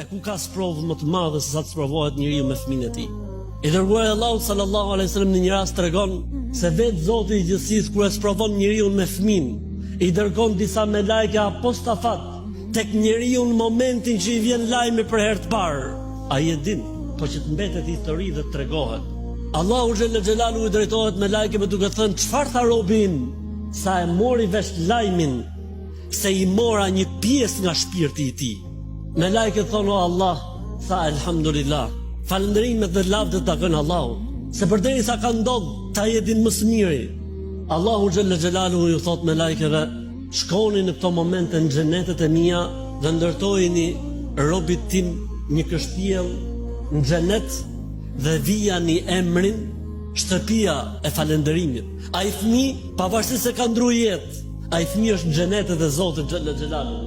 e ku ka sprovë më të madhe se sa të sprovohet njeriu me fëmijën e tij. I dërguari Allahu sallallahu alaihi wasallam në një rast tregon se vetë Zoti i gjithësisë kur e sprovon njeriu me fëmijën, i dërgon disa melajke apostafat tek njeriu në momentin që i vjen lajmi për herë të parë. Ai e din, po që të mbetet histori dhe të tregohet. Allahu xhalla xhelalu i drejtohet melajkeve duke thënë: "Çfarë tha robi im?" Sa e mori vesh lajmin se i mora një pjesë nga shpirti i tij. Melajket thonë: "O Allah", tha: "Elhamdulillah. Falënderimet dhe lavdet ta kënë Allahu, se përderisa ka ndodhur, ta jedin më së miri." Allahu xhalla xhelalu ju thot melajkeve: "Shkoni në këto momente në xhenetet e mia dhe ndërtojini robit tim një kështjell në xhenet dhe vijani emrin shtëpia e falënderimit." Ai fëmijë, pavarësisht se ka ndruar jetë, ai fëmijë është në xhenetet e Zotit xhalla xhelalu.